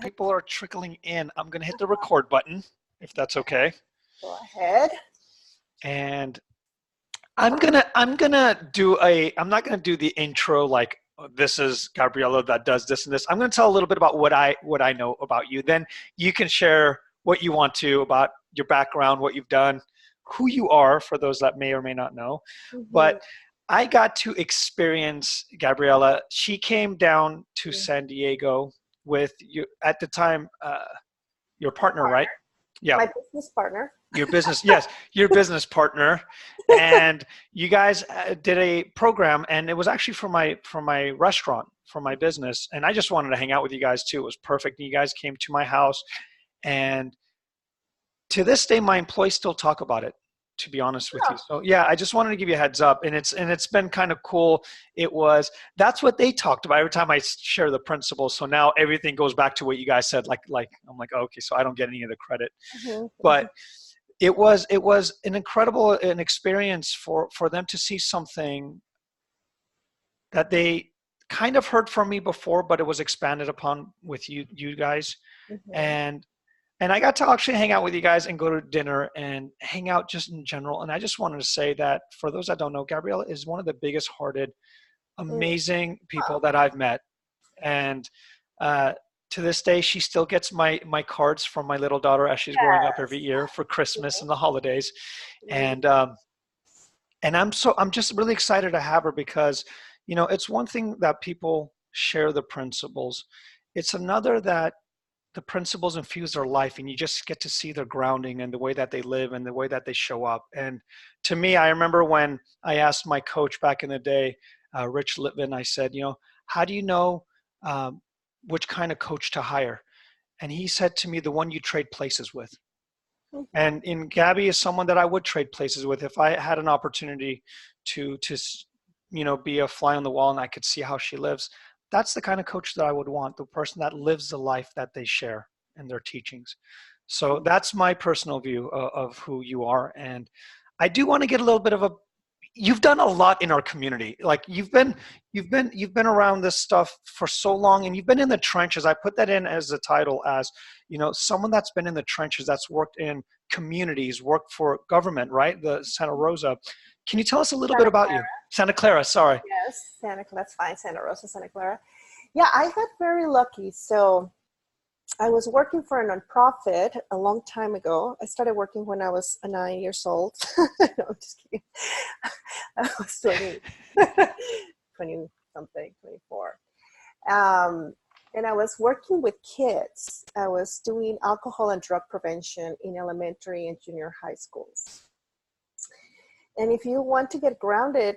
People are trickling in. I'm going to hit the record button, if that's okay. Go ahead. And I'm not gonna do the intro like this is Gabriela that does this and this. I'm gonna tell a little bit about what I know about you. Then you can share what you want to about your background, what you've done, who you are for those that may or may not know. Mm-hmm. But I got to experience Gabriela. She came down to San Diego with you at the time, your My partner, right? partner, Yeah. my business partner. Your business, yes, your business partner, and you guys did a program, and it was actually for my restaurant, for my business, and I just wanted to hang out with you guys too. It was perfect. And you guys came to my house, and to this day, my employees still talk about it. To be honest with you, Oh, so yeah, I just wanted to give you a heads up, and it's been kind of cool. That's what they talked about every time I share the principles. So now everything goes back to what you guys said. Like I'm like, okay, so I don't get any of the credit, mm-hmm. but it was an experience for them to see something that they kind of heard from me before, but it was expanded upon with you guys. Mm-hmm. And and I got to actually hang out with you guys and go to dinner and hang out just in general. And I just wanted to say that for those that don't know, Gabriella is one of the biggest hearted, Mm. amazing Oh, people that I've met. And uh, to this day, she still gets my cards from my little daughter as she's growing up every yes. year for Christmas and the holidays. Mm. And I'm just really excited to have her because, it's one thing that people share the principles. It's another that the principles infuse their life, and you just get to see their grounding and the way that they live and the way that they show up. And to me, I remember when I asked my coach back in the day, Rich Litvin, I said, how do you know um, which kind of coach to hire? And he said to me, the one you trade places with. Mhm. And in Gabby is someone that I would trade places with if I had an opportunity to be a fly on the wall and I could see how she lives. That's the kind of coach that I would want, the person that lives the life that they share in their teachings. So that's my personal view of who you are. And I do want to get a little bit of a you've done a lot in our community. Like you've been around this stuff for so long, and you've been in the trenches. I put that in as the title, as someone that's been in the trenches, that's worked in communities, worked for government, right? The Santa Rosa. Can you tell us a little bit Santa about you? Clara. Santa Clara, sorry. Yes, Santa Clara. That's fine. Santa Rosa, Santa Clara. Yeah, I got very lucky. So I was working for a nonprofit a long time ago. I started working when I was 9 years old. No, I'm just kidding. I was 20 something, 24. And I was working with kids. I was doing alcohol and drug prevention in elementary and junior high schools. And if you want to get grounded,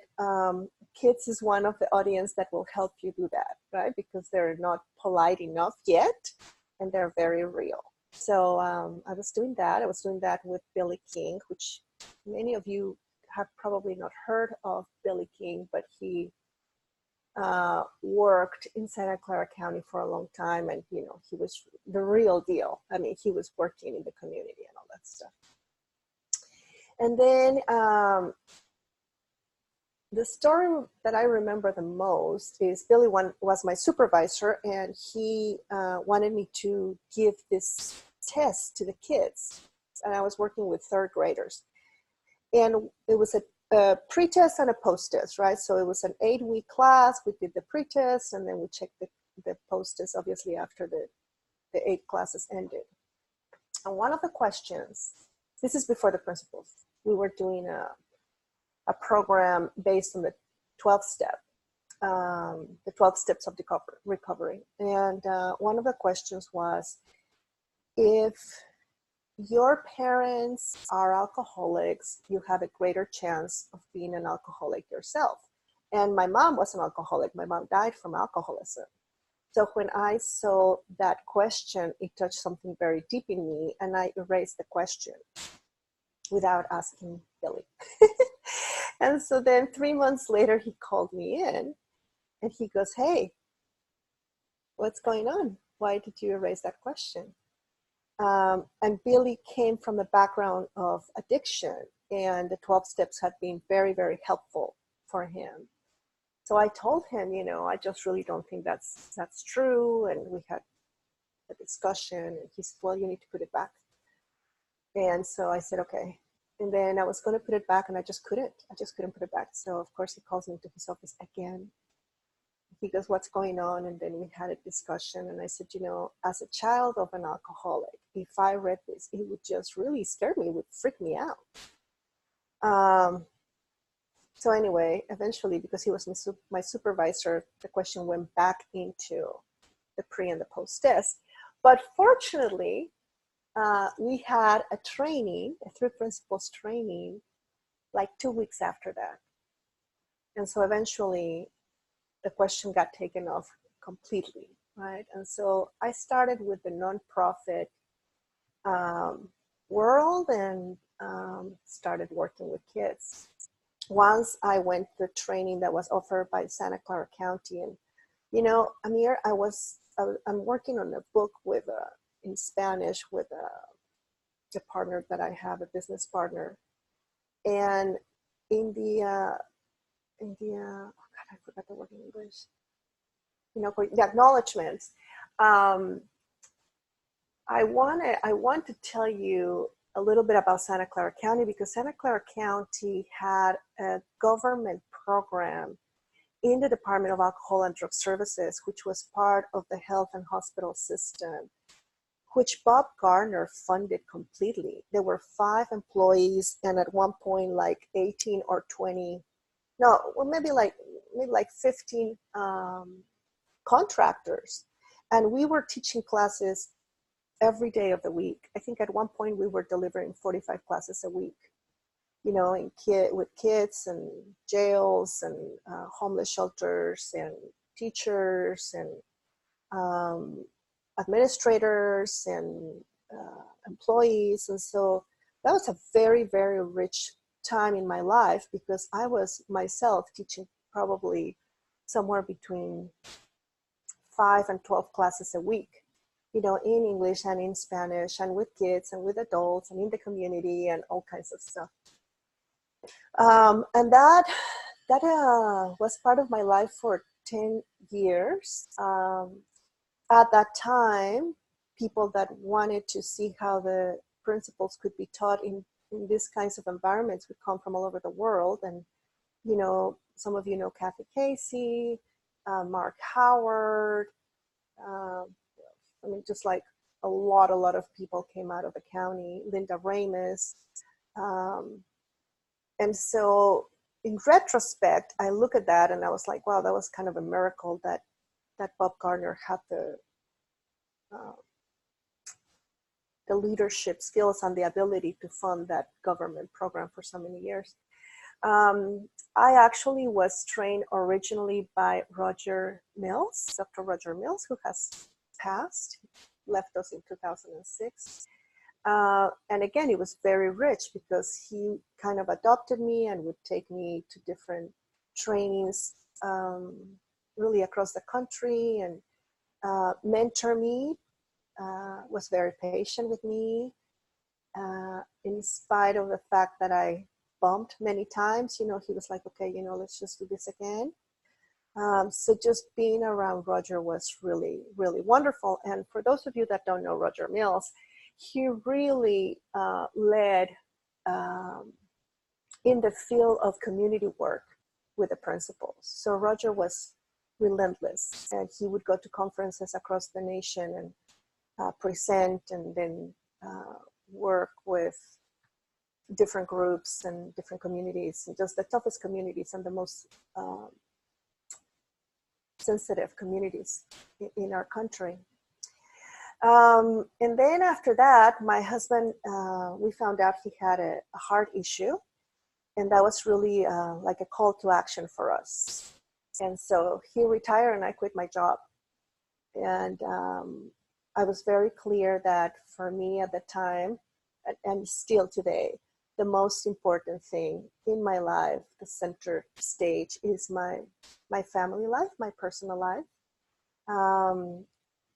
kids is one of the audience that will help you do that, right? Because they're not polite enough yet, and they're very real. So I was doing that. I was doing that with Billy King, which many of you have probably not heard of Billy King, but he worked in Santa Clara County for a long time, and he was the real deal. I mean, he was working in the community and all that stuff. And then the story that I remember the most is Billy was my supervisor, and he wanted me to give this test to the kids. And I was working with third graders. And it was a pre-test and a post-test, right? So it was an 8-week class. We did the pre-test, and then we checked the post-test, obviously, after the 8 classes ended. And one of the questions, this is before the principals, we were doing a program based on the 12 step, the 12 steps of recovery. And one of the questions was, if your parents are alcoholics, you have a greater chance of being an alcoholic yourself. And my mom was an alcoholic. My mom died from alcoholism. So when I saw that question, it touched something very deep in me, and I erased the question without asking Billy. And so then 3 months later, he called me in, and he goes, "Hey, what's going on? Why did you erase that question?" And Billy came from a background of addiction, and the 12 steps had been very, very helpful for him. So I told him, I just really don't think that's true. And we had a discussion, and he said, well, you need to put it back. And so I said, okay. And then I was going to put it back, and I just couldn't put it back. So of course he calls me to his office again. He goes, what's going on? And then we had a discussion, and I said, you know, as a child of an alcoholic, if I read this, it would just really scare me, it would freak me out. So anyway, eventually, because he was my supervisor, the question went back into the pre and the post test. But fortunately, we had a training, a 3 principles training, like 2 weeks after that. And so eventually the question got taken off completely, right? And so I started with the nonprofit world and started working with kids. Once I went to the training that was offered by Santa Clara County, and you know, Amir, I'm working on a book with in Spanish with a partner that I have, a business partner, and in the oh God, I forgot the word in English. You know, for the acknowledgments. I want to tell you a little bit about Santa Clara County, because Santa Clara County had a government program in the Department of Alcohol and Drug Services, which was part of the health and hospital system, which Bob Garner funded completely. There were 5 employees, and at one point, like 18 or 20, no, well, maybe like 15 contractors. And we were teaching classes every day of the week. I think at one point we were delivering 45 classes a week, you know, with kids and jails and homeless shelters and teachers and administrators and employees. And so that was a very, very rich time in my life, because I was myself teaching probably somewhere between 5 and 12 classes a week, you know, in English and in Spanish, and with kids and with adults and in the community and all kinds of stuff. And that was part of my life for 10 years. At that time, people that wanted to see how the principles could be taught in these kinds of environments would come from all over the world. And, you know, some of you know Kathy Casey, Mark Howard, I mean, just like a lot of people came out of the county, Linda Ramis. And so in retrospect, I look at that and I was like, wow, that was kind of a miracle that Bob Garner had the leadership skills and the ability to fund that government program for so many years. I actually was trained originally by Roger Mills, Dr. Roger Mills, who has passed, left us in 2006. And again, it was very rich, because he kind of adopted me and would take me to different trainings really across the country, and mentor me, was very patient with me, in spite of the fact that I bumped many times. You know, he was like, okay, you know, let's just do this again. So just being around Roger was really, really wonderful. And for those of you that don't know Roger Mills, he really led in the field of community work with the principals. So Roger was relentless, and he would go to conferences across the nation and present, and then work with different groups and different communities, and just the toughest communities and the most sensitive communities in our country. And then after that, my husband, we found out he had a heart issue, and that was really like a call to action for us. And so he retired and I quit my job. And I was very clear that for me at the time, and still today, the most important thing in my life, the center stage, is my family life, my personal life.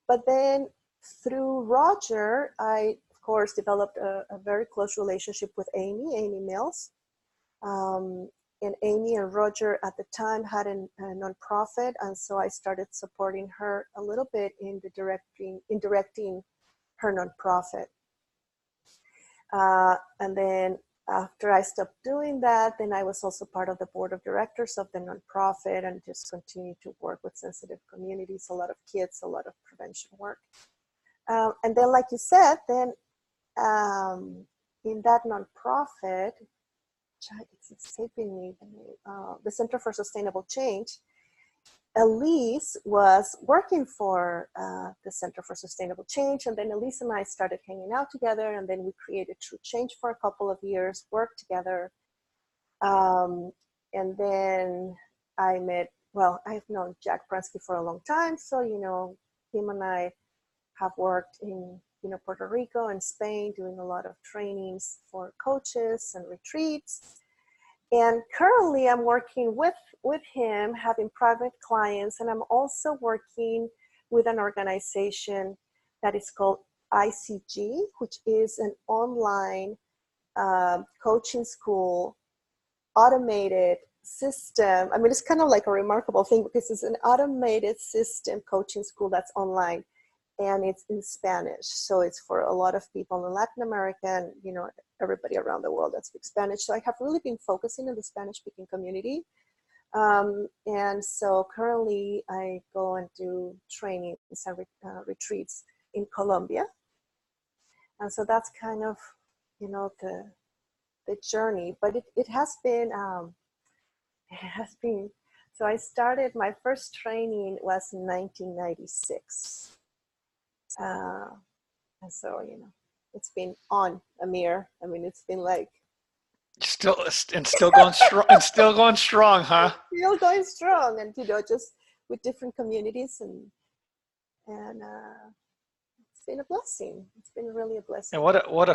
But then through Roger, I, of course, developed a very close relationship with Amy Mills. and Amy and Roger at the time had a nonprofit, and so I started supporting her a little bit in directing her nonprofit. And then after I stopped doing that, then I was also part of the board of directors of the nonprofit and just continued to work with sensitive communities, a lot of kids, a lot of prevention work. And then, like you said, then in that nonprofit, it's escaping me, the Center for Sustainable Change, Elise was working for the Center for Sustainable Change, and then Elise and I started hanging out together, and then we created True Change for a couple of years, worked together, and then I've known Jack Prensky for a long time, so, him and I have worked in, Puerto Rico and Spain, doing a lot of trainings for coaches and retreats. And currently I'm working with him, having private clients, and I'm also working with an organization that is called ICG, which is an online coaching school, automated system. I mean, it's kind of like a remarkable thing because it's an automated system coaching school that's online, and it's in Spanish. So it's for a lot of people in Latin America and, everybody around the world that speaks Spanish. So I have really been focusing on the Spanish-speaking community. And so currently I go and do trainings and retreats in Colombia. And so that's kind of, the journey. But it has been, so I started, my first training was in 1996. And so, it's been on, Amir. I mean, it's been like Still going strong, and still going strong, huh? Still going strong, and just with different communities, and it's been a blessing. It's been really a blessing. And what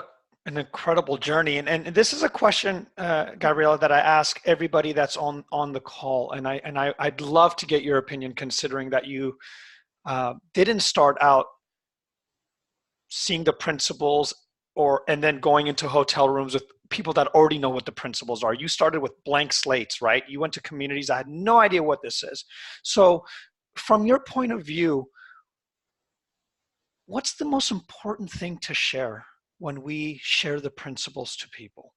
an incredible journey. And this is a question, Gabriela, that I ask everybody that's on the call, and I'd love to get your opinion, considering that you didn't start out seeing the principles and then going into hotel rooms with people that already know what the principles are. You started with blank slates, right? You went to communities that had no idea what this is. So from your point of view, what's the most important thing to share when we share the principles to people?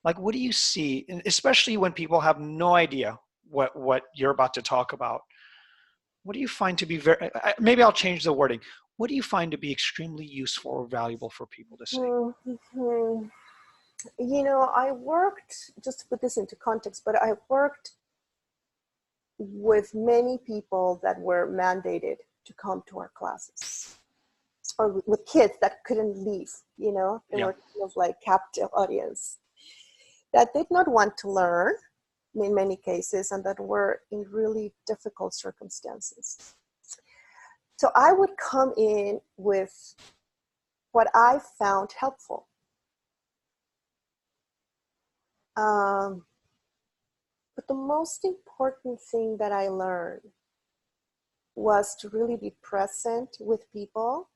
Like, what do you see, and especially when people have no idea what you're about to talk about? What do you find to be maybe I'll change the wording. What do you find to be extremely useful or valuable for people to see? Mm-hmm. I worked, just to put this into context, but I worked with many people that were mandated to come to our classes, or with kids that couldn't leave, they were kind of like captive audience that did not want to learn in many cases, and that were in really difficult circumstances. So I would come in with what I found helpful. But the most important thing that I learned was to really be present with people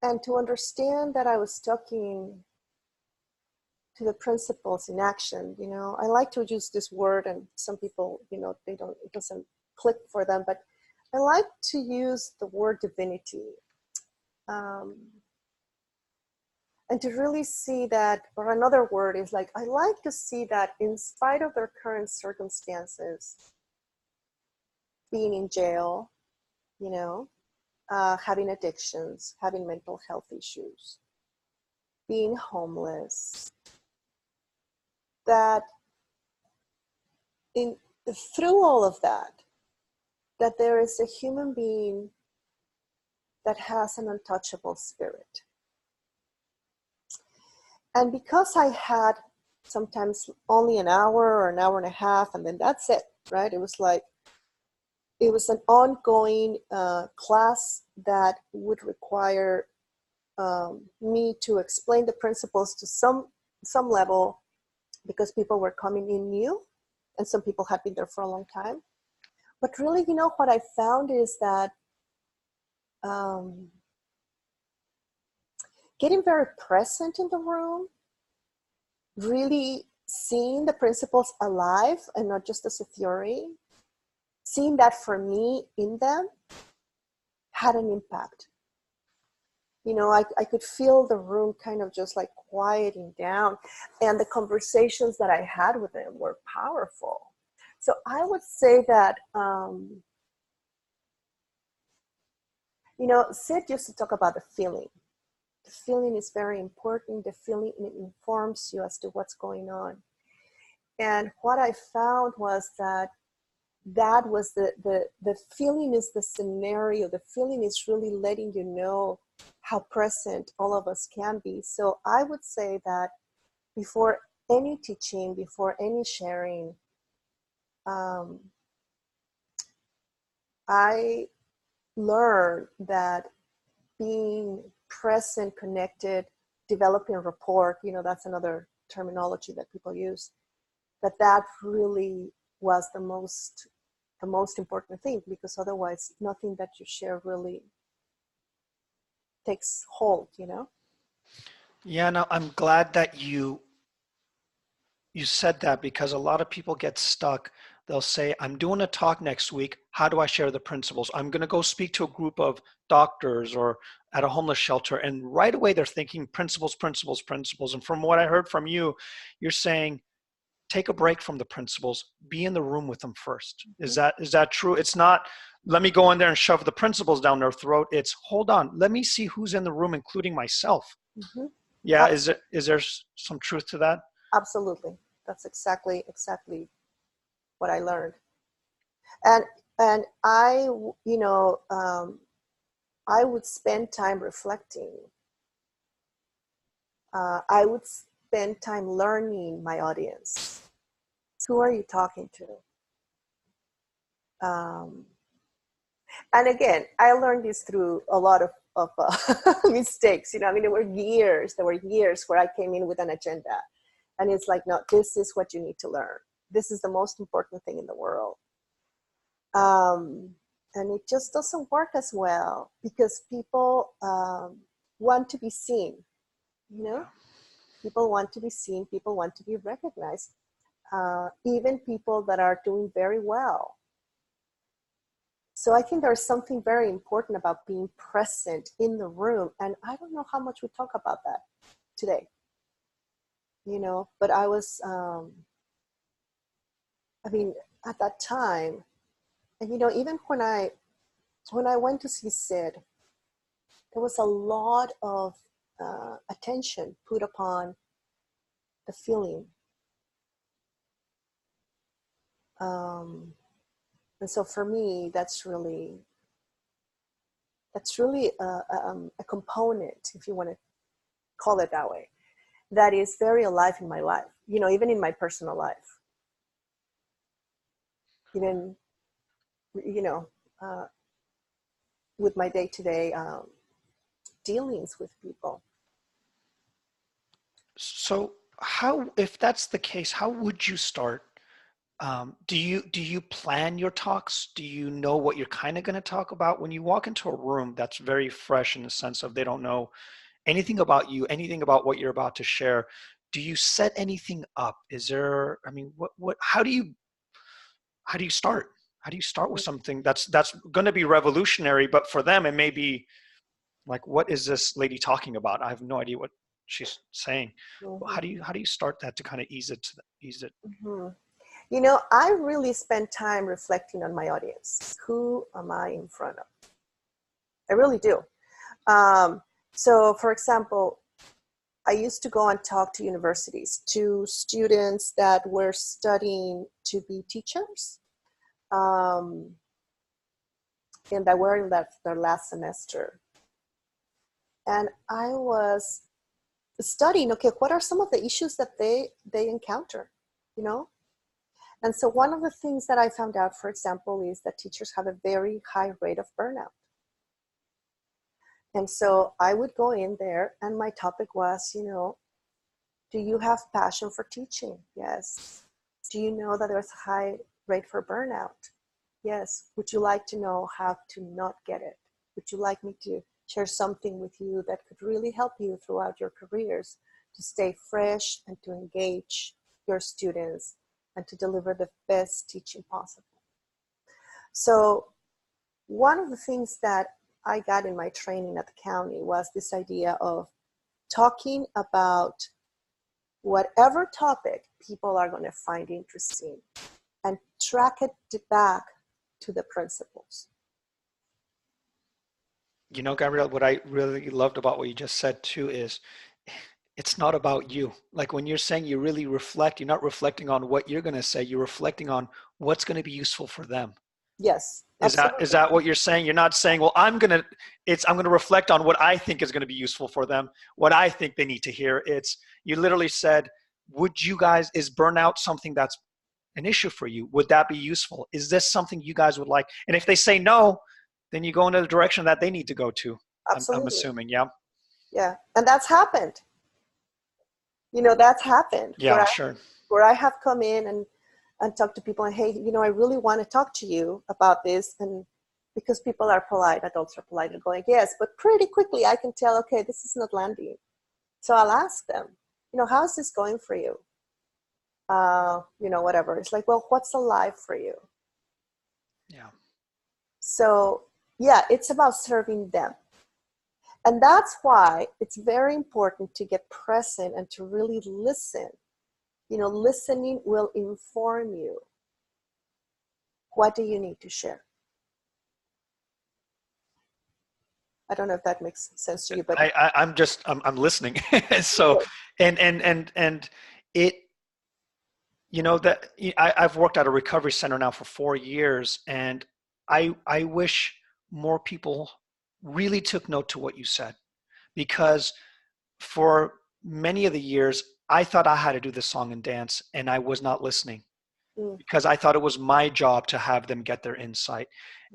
and to understand that I was talking to the principles in action. I like to use this word, and some people, it doesn't click for them, but I like to use the word divinity. And to really see that, or another word is like, I like to see that in spite of their current circumstances, being in jail, having addictions, having mental health issues, being homeless, that through all of that there is a human being that has an untouchable spirit. And because I had sometimes only an hour or an hour and a half, and then that's it, right? It was an ongoing class that would require me to explain the principles to some level, because people were coming in new, and some people had been there for a long time. But really, what I found is that getting very present in the room, really seeing the principles alive and not just as a theory, seeing that for me in them had an impact. You know, I could feel the room kind of just like quieting down, and the conversations that I had with them were powerful. So I would say that, you know, Sid used to talk about the feeling. The feeling is very important. The feeling, it informs you as to what's going on. And what I found was that that was the feeling is the scenario. The feeling is really letting you know how present all of us can be. So I would say that before any teaching, before any sharing, I learned that being present, connected, developing rapport, you know, that's another terminology that people use, that really was the most important thing, because otherwise nothing that you share really takes hold, you know? Yeah, no, I'm glad that you said that, because a lot of people get stuck. They'll say, I'm doing a talk next week. How do I share the principles? I'm going to go speak to a group of doctors or at a homeless shelter. And right away they're thinking principles, principles, principles. And from what I heard from you, you're saying, take a break from the principles, be in the room with them first. Mm-hmm. Is that true? It's not, let me go in there and shove the principles down their throat. It's, hold on, let me see who's in the room, including myself. Mm-hmm. Yeah. Is there some truth to that? Absolutely. That's exactly what I learned. And I, you know, I would spend time reflecting. I would spend time learning my audience. Who are you talking to? And again, I learned this through a lot of mistakes. You know, I mean, there were years where I came in with an agenda. And it's like, no, this is what you need to learn. This is the most important thing in the world. And it just doesn't work as well, because people want to be seen, you know? People want to be seen. People want to be recognized. Even people that are doing very well. So I think there's something very important about being present in the room. And I don't know how much we talk about that today, you know, but I was, I mean, at that time, and, you know, even when I went to see Sid, there was a lot of attention put upon the feeling. And so for me, that's really a component, if you want to call it that way, that is very alive in my life, you know, even in my personal life, even, you know, with my day-to-day dealings with people. So how, if that's the case, how would you start? Do you plan your talks? Do you know what you're kind of going to talk about when you walk into a room that's very fresh, in the sense of they don't know anything about you, anything about what you're about to share? Do you set anything up? Is there, I mean, how do you start? How do you start with something that's going to be revolutionary, but for them it may be like, what is this lady talking about? I have no idea what she's saying. Mm-hmm. How do you start that to kind of ease it? Mm-hmm. You know, I really spend time reflecting on my audience. Who am I in front of? I really do. So, for example, I used to go and talk to universities, to students that were studying to be teachers, and that were in their last semester. And I was studying, okay, what are some of the issues that they encounter, you know? And so one of the things that I found out, for example, is that teachers have a very high rate of burnout. And so I would go in there, and my topic was, you know, do you have passion for teaching? Yes. Do you know that there's a high rate for burnout? Yes. Would you like to know how to not get it? Would you like me to share something with you that could really help you throughout your careers to stay fresh and to engage? your students and to deliver the best teaching possible. So one of the things that I got in my training at the county was this idea of talking about whatever topic people are going to find interesting and track it back to the principles. You know, Gabrielle, what I really loved about what you just said too is it's not about you. Like when you're saying you really reflect, you're not reflecting on what you're going to say, you're reflecting on what's going to be useful for them. Yes, Is absolutely. that what you're saying? You're not saying, well, I'm going to reflect on what I think is going to be useful for them, what I think they need to hear. It's, you literally said, is burnout something that's an issue for you? Would that be useful? Is this something you guys would like? And if they say no, then you go into the direction that they need to go to. I'm Absolutely. assuming, yeah. Yeah, and that's happened. You know, that's happened Yeah, sure. where I have come in and talked to people and, hey, you know, I really want to talk to you about this. And because people are polite, adults are polite and going, yes, but pretty quickly I can tell, okay, this is not landing. So I'll ask them, you know, how's this going for you? You know, whatever. It's like, well, what's alive for you? Yeah. So yeah, it's about serving them. And that's why it's very important to get present and to really listen. You know, listening will inform you. What do you need to share? I don't know if that makes sense to you, but I'm listening. So, and it, you know, that I've worked at a recovery center now for 4 years, and I wish more people really took note to what you said, because for many of the years I thought I had to do the song and dance, and I was not listening because I thought it was my job to have them get their insight.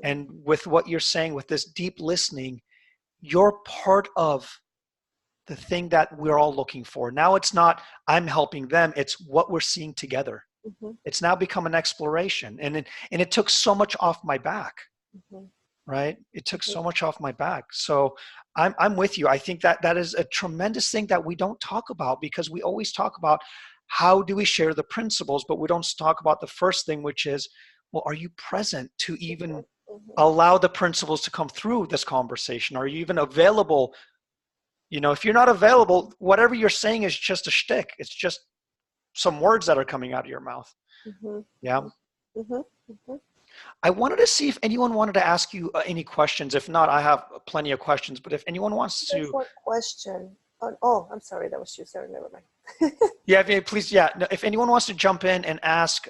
And with what you're saying, with this deep listening, you're part of the thing that we're all looking for. Now it's not I'm helping them, it's what we're seeing together. Mm-hmm. It's now become an exploration, and it took so much off my back. Mm-hmm. Right? It took so much off my back. So I'm with you. I think that is a tremendous thing that we don't talk about, because we always talk about how do we share the principles, but we don't talk about the first thing, which is, well, are you present to even allow the principles to come through this conversation? Are you even available? You know, if you're not available, whatever you're saying is just a shtick. It's just some words that are coming out of your mouth. Mm-hmm. Yeah. Mm-hmm. Mm-hmm. I wanted to see if anyone wanted to ask you any questions. If not, I have plenty of questions. But if anyone wants There's to, one question. Oh, I'm sorry, that was you. Sorry, never mind. yeah, please, yeah. No, if anyone wants to jump in and ask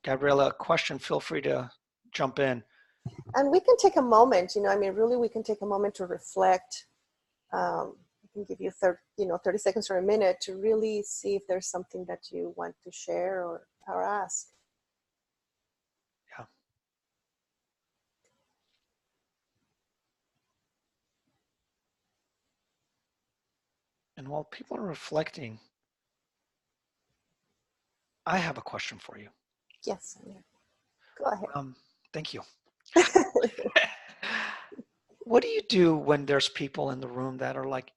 Gabriela a question, feel free to jump in. And we can take a moment. You know, I mean, really, we can take a moment to reflect. I can give you 30 seconds or a minute to really see if there's something that you want to share or ask. Yeah. And while people are reflecting, I have a question for you. Yes, go ahead. Thank you. What do you do when there's people in the room that are like,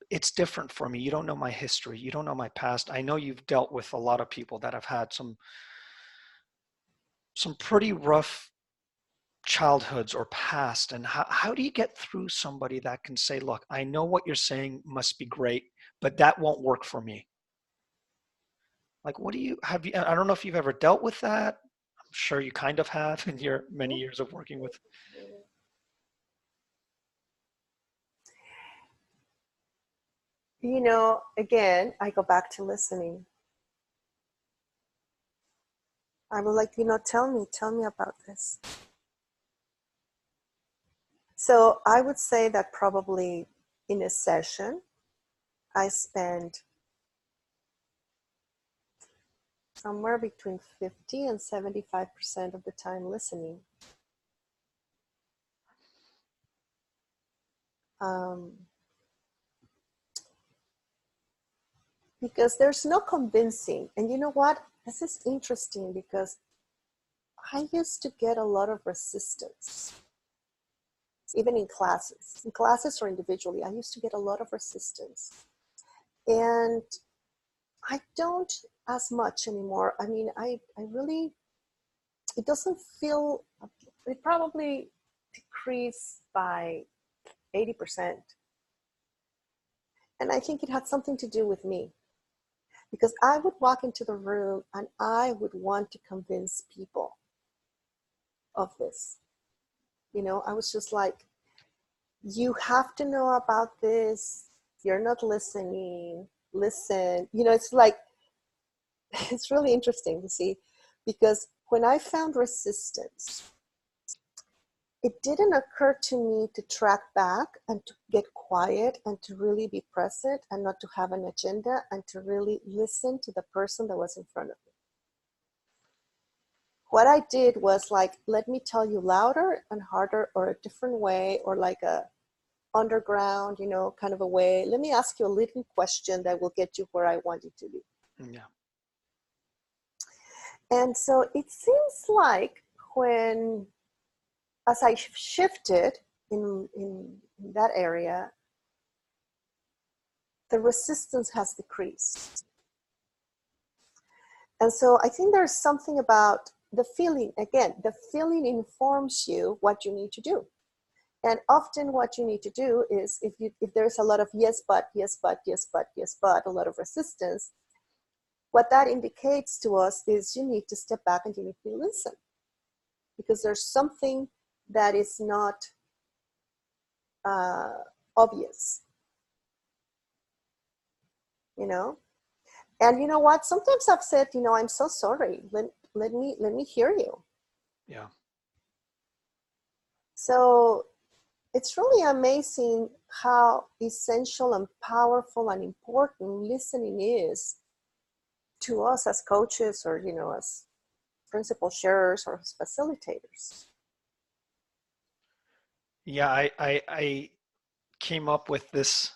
it's different for me. You don't know my history. You don't know my past. I know you've dealt with a lot of people that have had some pretty rough childhoods or past. And how do you get through somebody that can say, look, I know what you're saying must be great, but that won't work for me? Like, what do you have? I don't know if you've ever dealt with that. I'm sure you kind of have in your many years of working with. You know, again, I go back to listening. I was like, you know, tell me about this. So I would say that probably in a session, I spend somewhere between 50 and 75% of the time listening. Because there's no convincing. And you know what? This is interesting because I used to get a lot of resistance. Even in classes or individually, I used to get a lot of resistance. And I don't as much anymore. I mean, I really, it doesn't feel, it probably decreased by 80%. And I think it had something to do with me because I would walk into the room and I would want to convince people of this. You know, I was just like, you have to know about this. You're not listening. Listen. You know, it's like, it's really interesting to see because when I found resistance, it didn't occur to me to track back and to get quiet and to really be present and not to have an agenda and to really listen to the person that was in front of me. What I did was like, let me tell you louder and harder or a different way or like a underground, you know, kind of a way. Let me ask you a little question that will get you where I want you to be. Yeah. And so it seems like when, as I shifted in that area, the resistance has decreased. And so I think there's something about the feeling. Again, the feeling informs you what you need to do. And often what you need to do is if there's a lot of yes, but, yes, but, yes, but, yes, but, a lot of resistance, what that indicates to us is you need to step back and you need to listen. Because there's something that is not obvious, you know? And you know what? Sometimes I've said, you know, I'm so sorry. Let me hear you. Yeah. So it's really amazing how essential and powerful and important listening is to us as coaches or, you know, as principal sharers or as facilitators. Yeah, I came up with this.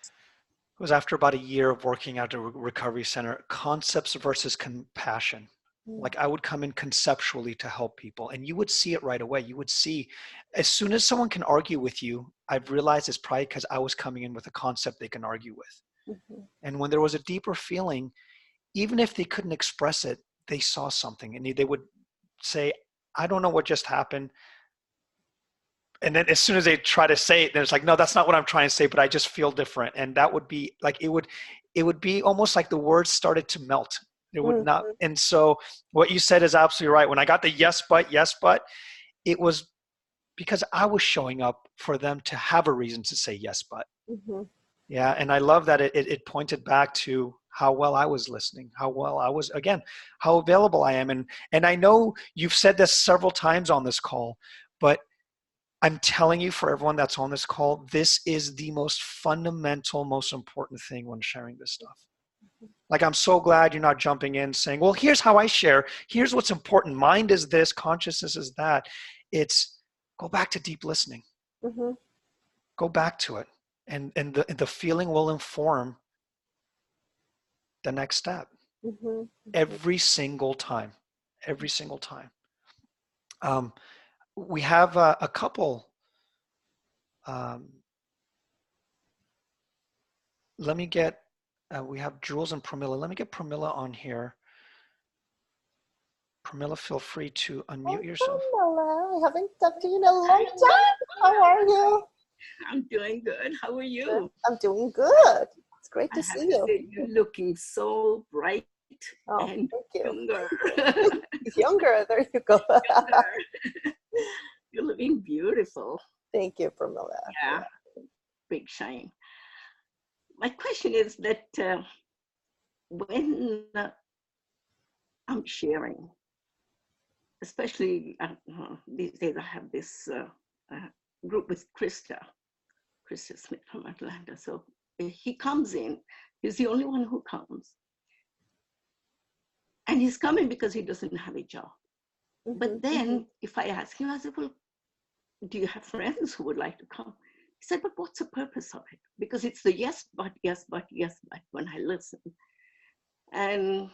It was after about a year of working at a recovery center, concepts versus compassion. Like I would come in conceptually to help people and you would see it right away. You would see as soon as someone can argue with you, I've realized it's probably because I was coming in with a concept they can argue with. Mm-hmm. And when there was a deeper feeling, even if they couldn't express it, they saw something and they would say, I don't know what just happened. And then as soon as they try to say it, then it's like, no, that's not what I'm trying to say, but I just feel different. And that would be like, it would be almost like the words started to melt. It would not. Mm-hmm. And so what you said is absolutely right. When I got the yes, but, it was because I was showing up for them to have a reason to say yes, but. Mm-hmm. Yeah. And I love that it pointed back to how well I was listening, how well I was, again, how available I am. And I know you've said this several times on this call, but I'm telling you, for everyone that's on this call, this is the most fundamental, most important thing when sharing this stuff. Like, I'm so glad you're not jumping in saying, well, here's how I share. Here's what's important. Mind is this, consciousness is that. It's go back to deep listening. Mm-hmm. Go back to it. And the feeling will inform the next step. Mm-hmm. Every single time. Every single time. We have a couple. Let me get, we have Jules and Pramila. Let me get Pramila on here. Pramila, feel free to unmute Oh, yourself. Pamela, I haven't talked to you in a long time. How are you? I'm doing good. How are you? Good. I'm doing good. It's great I to have see to you. say, you're looking so bright Oh, and thank you. younger. Younger, there you go. Younger. You're looking beautiful. Thank you, Pramila. Yeah, big shine. My question is that when I'm sharing, especially these days, I have this group with Krista Smith from Atlanta. So he comes in, he's the only one who comes. And he's coming because he doesn't have a job. Mm-hmm. But then if I ask him, I said, well, do you have friends who would like to come? He said, but what's the purpose of it? Because it's the yes, but, yes, but, yes, but when I listen. And,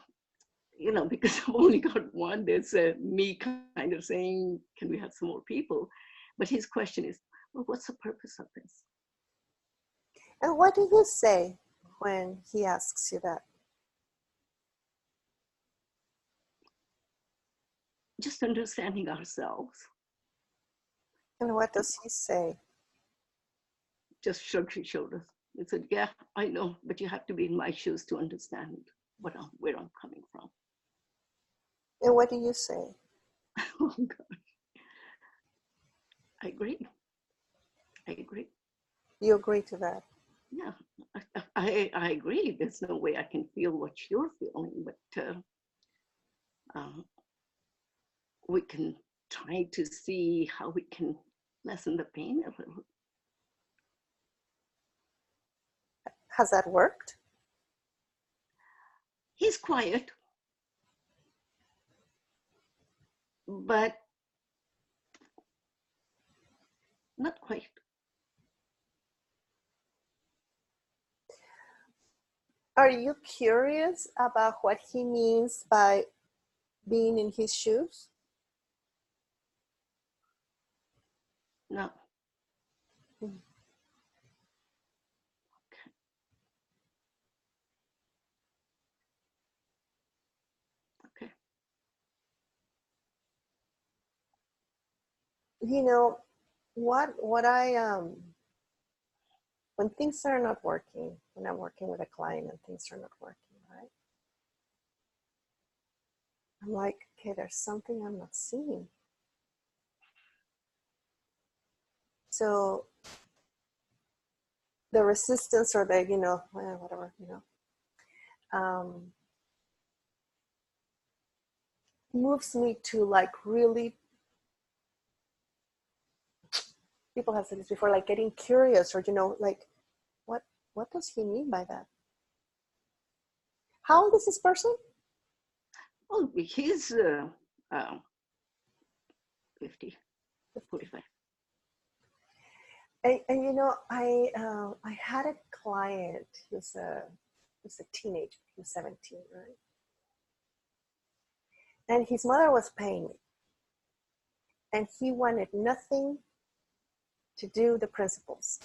you know, because I've only got one, there's me kind of saying, can we have some more people? But his question is, well, what's the purpose of this? And what do you say when he asks you that? just understanding ourselves. And what does he say? Just shrugged his shoulders. He said, yeah, I know, but you have to be in my shoes to understand where I'm coming from. And what do you say? Oh, God. I agree. I agree. You agree to that? Yeah, I agree. There's no way I can feel what you're feeling, but we can try to see how we can lessen the pain a little. Has that worked? He's quiet, but not quite. Are you curious about what he means by being in his shoes? No. Mm. Okay. You know, what I when things are not working, when I'm working with a client and things are not working, right? I'm like, okay, there's something I'm not seeing. So the resistance or the, whatever, moves me to like really, people have said this before, like getting curious or, like, what does he mean by that? How old is this person? Oh, he's 50, 45. And I had a client. He was a teenager. He was 17, right? And his mother was paying me, and he wanted nothing to do with the principles.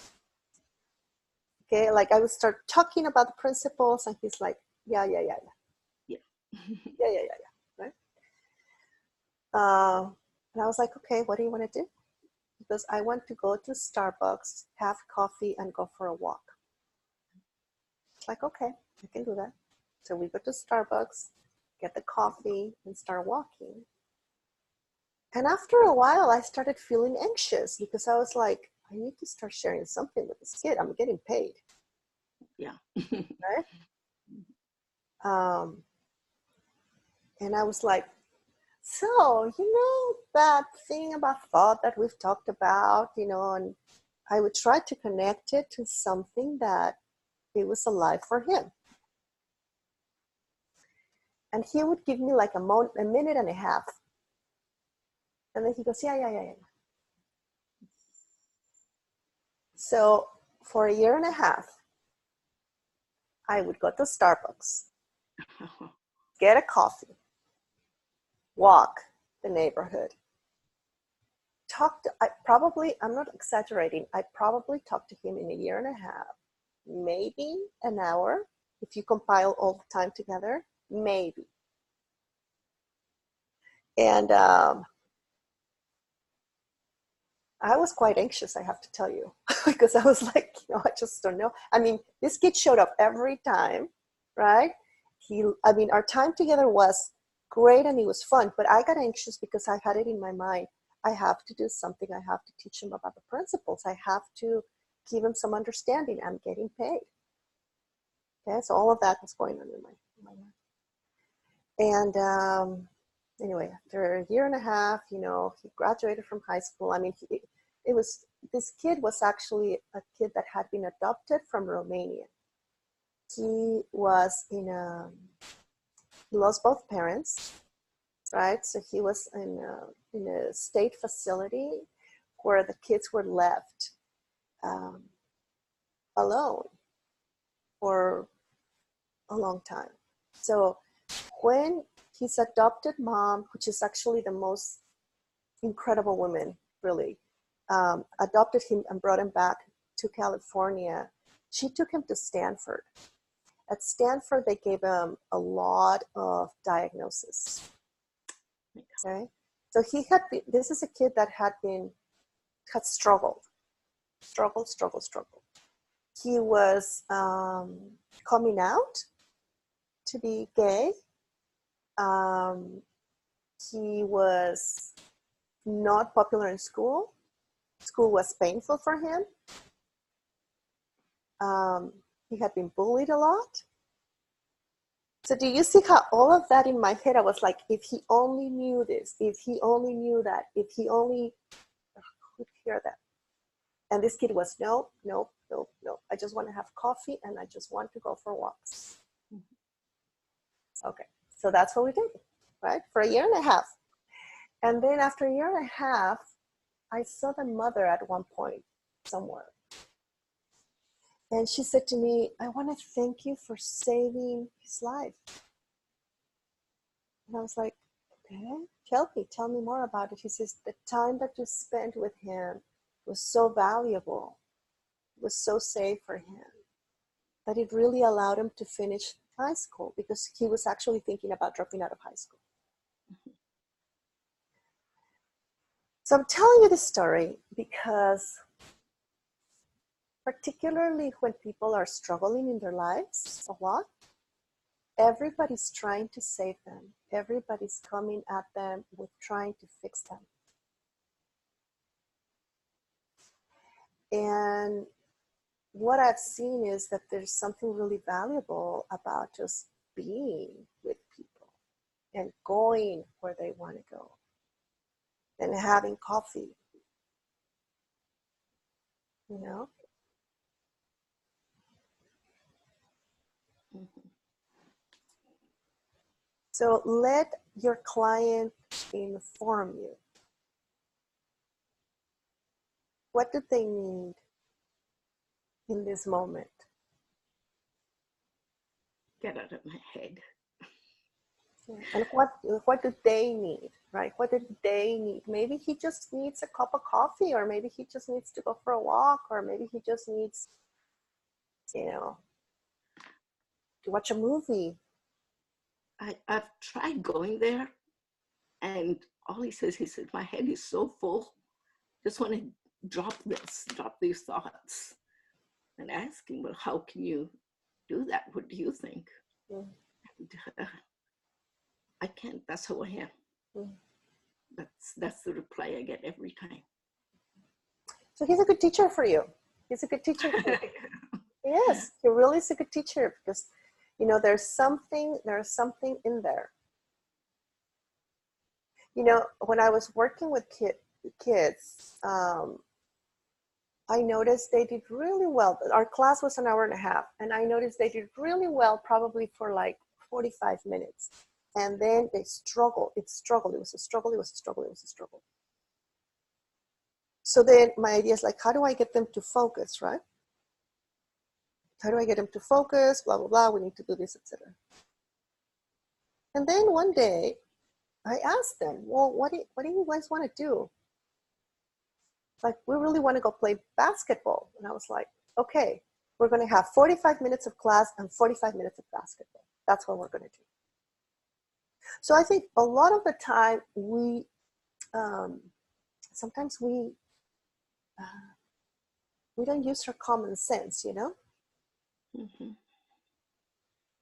Okay, like I would start talking about the principles, and he's like, yeah, Yeah. yeah, right? And I was like, okay, what do you want to do? Because I want to go to Starbucks, have coffee, and go for a walk. It's like, okay, I can do that. So we go to Starbucks, get the coffee, and start walking. And after a while, I started feeling anxious because I was like, I need to start sharing something with this kid. I'm getting paid. Yeah. Right? And I was like, so, that thing about thought that we've talked about, and I would try to connect it to something that it was alive for him. And he would give me like a minute and a half. And then he goes, yeah. So for a year and a half, I would go to Starbucks, get a coffee, walk the neighborhood, I'm not exaggerating, I probably talked to him in a year and a half, maybe an hour, if you compile all the time together, maybe. And I was quite anxious, I have to tell you, because I was like, I just don't know. I mean, this kid showed up every time, right? Our time together was great and it was fun, but I got anxious because I had it in my mind. I have to do something. I have to teach him about the principles. I have to give him some understanding. I'm getting paid. Okay, so all of that was going on in my mind. And anyway, after a year and a half, he graduated from high school. I mean, this kid was actually a kid that had been adopted from Romania. He lost both parents, right? So he was in a state facility where the kids were left alone for a long time. So when his adopted mom, which is actually the most incredible woman, really, adopted him and brought him back to California, she took him to Stanford. At Stanford, they gave him a lot of diagnosis. Okay, So he had been, this is a kid that had struggled. He was coming out to be gay. He was not popular in school. School was painful for him. He had been bullied a lot. So do you see how all of that in my head, I was like, if he only knew this, if he only knew that, if he only could hear that. And this kid was, no. I just want to have coffee and I just want to go for walks. Okay, so that's what we did, right? For a year and a half. And then after a year and a half, I saw the mother at one point somewhere. And she said to me, I want to thank you for saving his life. And I was like, okay, tell me more about it. He says, the time that you spent with him was so valuable, was so safe for him, that it really allowed him to finish high school, because he was actually thinking about dropping out of high school. So I'm telling you this story because particularly when people are struggling in their lives a lot, everybody's trying to save them. Everybody's coming at them with trying to fix them. And what I've seen is that there's something really valuable about just being with people and going where they want to go and having coffee, you know? Mhm. So let your client inform you. What do they need in this moment? Get out of my head. And what do they need, right? What do they need? Maybe he just needs a cup of coffee, or maybe he just needs to go for a walk, or maybe he just needs, to watch a movie. I've tried going there, and all he says, my head is so full. Just want to drop these thoughts. And ask him, well, how can you do that? What do you think? Mm. And, I can't. That's who I am. Mm. That's the reply I get every time. So he's a good teacher for you. He's a good teacher for you. Yes, he really is a good teacher, because there's something in there. When I was working with kids, I noticed they did really well. Our class was an hour and a half, and I noticed they did really well probably for like 45 minutes. And then they struggled. It was a struggle. So then my idea is like, how do I get them to focus, right? How do I get them to focus? Blah, blah, blah. We need to do this, etc. And then one day I asked them, well, what do you guys want to do? Like, we really want to go play basketball. And I was like, okay, we're going to have 45 minutes of class and 45 minutes of basketball. That's what we're going to do. So I think a lot of the time sometimes we don't use our common sense, Mm-hmm.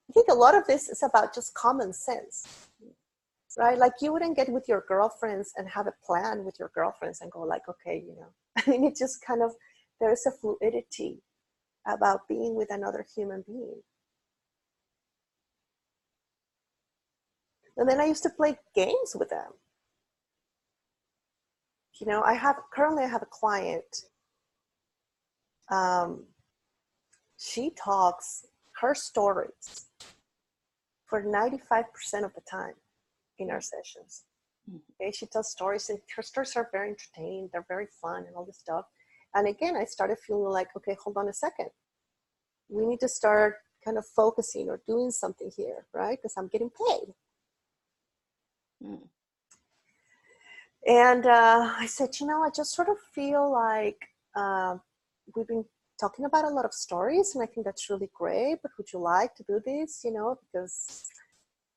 I think a lot of this is about just common sense, right? Like, you wouldn't get with your girlfriends and have a plan with your girlfriends and go like, okay, I mean, it just kind of, there's a fluidity about being with another human being. And then I used to play games with them. Currently I have a client. She talks her stories for 95% of the time in our sessions. Okay, she tells stories, and her stories are very entertaining. They're very fun and all this stuff. And again, I started feeling like, okay, hold on a second. We need to start kind of focusing or doing something here, right? Because I'm getting paid. Mm. And I said, I just sort of feel like we've been talking about a lot of stories, and I think that's really great, but would you like to do this, because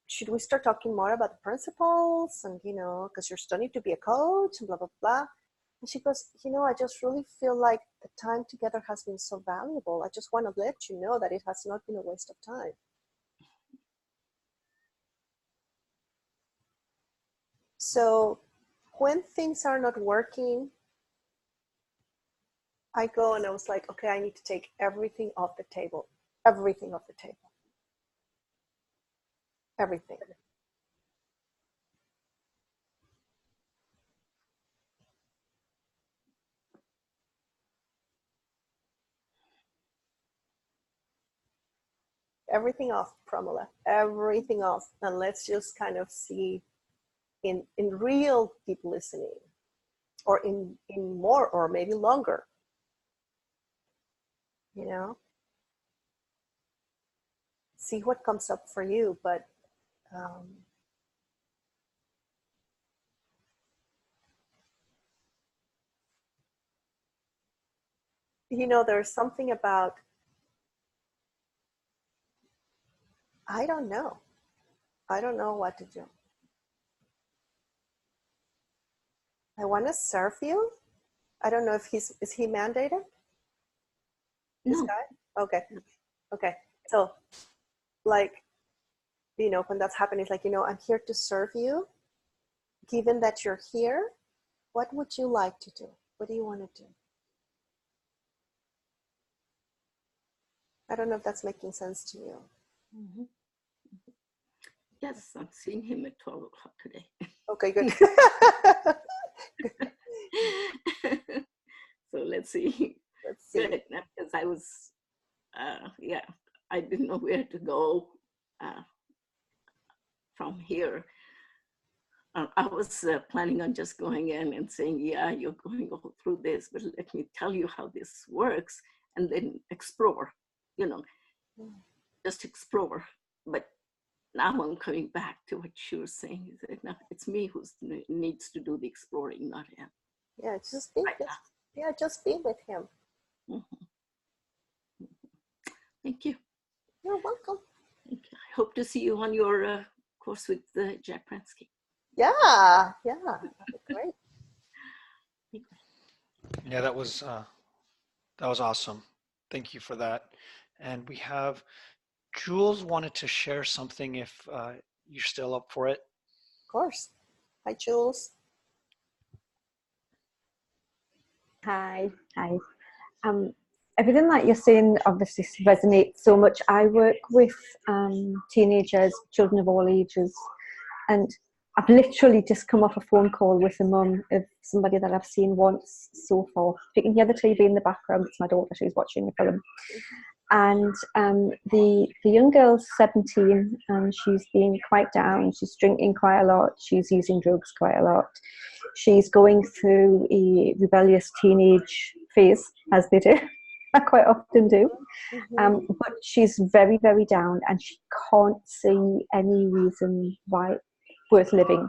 should we start talking more about the principles and, you know, because you're studying to be a coach and blah, blah, blah. And she goes, you know, I just really feel like the time together has been so valuable. I just want to let you know that it has not been a waste of time. So when things are not working, I go and I was like, okay, I need to take everything off the table. Everything off the table. Everything. Everything off, Pramila. Everything off. And let's just kind of see in real deep listening, or in more or maybe longer. You know? See what comes up for you, but you know, there's something about, I don't know what to do. I want to serve you. I don't know if is he mandated? This No. guy? Okay. So, like, you know, when that's happening, it's like, you know, I'm here to serve you. Given that you're here, what would you like to do? What do you want to do? I don't know if that's making sense to you. Mm-hmm. Yes, I'm seeing him at 12 o'clock today. Okay, good. So let's see. Let's see. Good, because I was, I didn't know where to go from here. I was planning on just going in and saying, yeah, you're going all through this, but let me tell you how this works, and then explore, you know, just explore. But now I'm coming back to what you were saying. Is that, no, it's me who needs to do the exploring, not him. Yeah, just be with him. Mm-hmm. Thank you. You're welcome. Thank you. I hope to see you on your course with Jack Pransky. Yeah, that'd be great. Yeah, that was awesome. Thank you for that. And we have Jules wanted to share something if you're still up for it. Of course. Hi, Jules. Hi. Everything that you're saying obviously resonates so much. I work with teenagers, children of all ages, and I've literally just come off a phone call with a mum of somebody that I've seen once so far. You can hear the TV in the background. It's my daughter. She's watching the film. And the young girl's 17 and she's being quite down. She's drinking quite a lot. She's using drugs quite a lot. She's going through a rebellious teenage phase, as they do. I quite often do. But she's very, very down and she can't see any reason why it's worth living.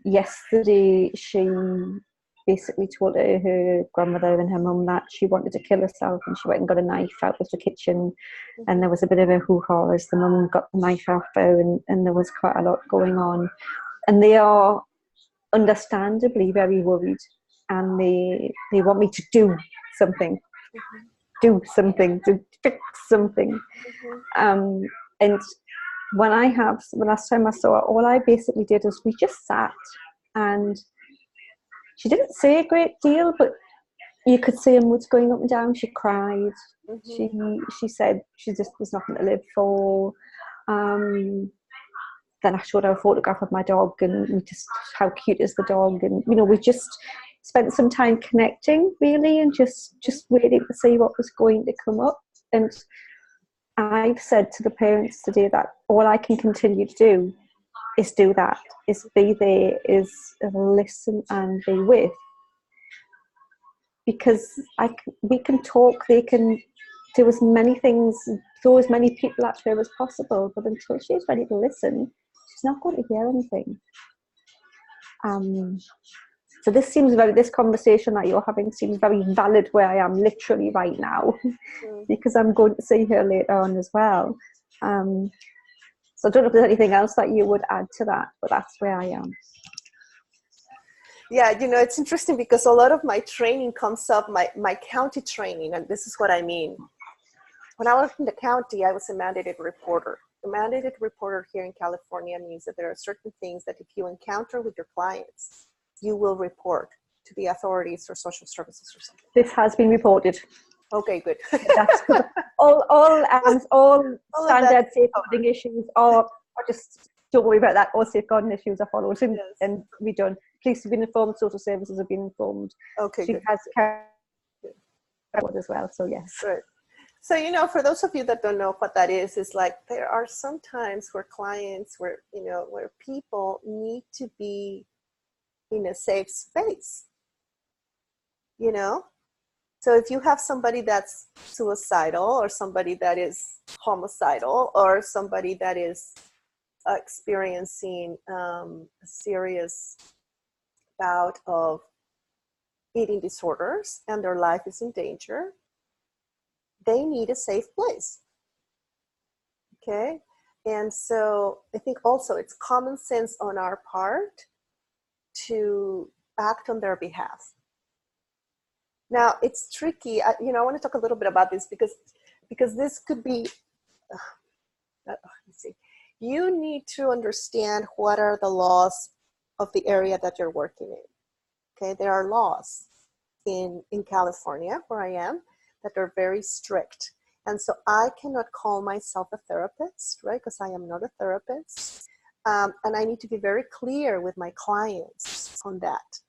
Yesterday, she basically told her grandmother and her mum that she wanted to kill herself, and she went and got a knife out of the kitchen, and there was a bit of a hoo-ha as the mum got the knife out there, and there was quite a lot going on, and they are understandably very worried, and they want me to do something, to fix something. And when last time I saw her, all I basically did was we just sat, and she didn't say a great deal, but you could see her moods going up and down. She cried. She said there's nothing to live for. Then I showed her a photograph of my dog, and we just, how cute is the dog? And you know, we just spent some time connecting really, and just waiting to see what was going to come up. And I've said to the parents today that all I can continue to do is do that, is be there, is listen and be with. Because we can talk, they can do as many things, throw as many people at her as possible, but until she's ready to listen, she's not going to hear anything. So this conversation that you're having seems very valid where I am literally right now, because I'm going to see her later on as well. So I don't know if there's anything else that you would add to that, but that's where I am. Yeah, you know, it's interesting because a lot of my training comes up, my county training, and this is what I mean. When I worked in the county, I was a mandated reporter. A mandated reporter here in California means that there are certain things that if you encounter with your clients, you will report to the authorities or social services or something. This has been reported. Okay, good. That's all standard safeguarding issues are just, don't worry about that. All safeguarding issues are followed and redone. Police have been informed, social services have been informed. Okay, she good. has carried as well, so yes. Good. So, you know, for those of you that don't know what that is like there are some times where clients, where, you know, where people need to be in a safe space, you know? So if you have somebody that's suicidal or somebody that is homicidal or somebody that is experiencing a serious bout of eating disorders and their life is in danger, they need a safe place. Okay? And so I think also it's common sense on our part to act on their behalf. Now it's tricky. You know, I want to talk a little bit about this because this could be, let's see. You need to understand what are the laws of the area that you're working in. Okay, there are laws in California, where I am, that are very strict. And so I cannot call myself a therapist, right? Because I am not a therapist. And I need to be very clear with my clients on that.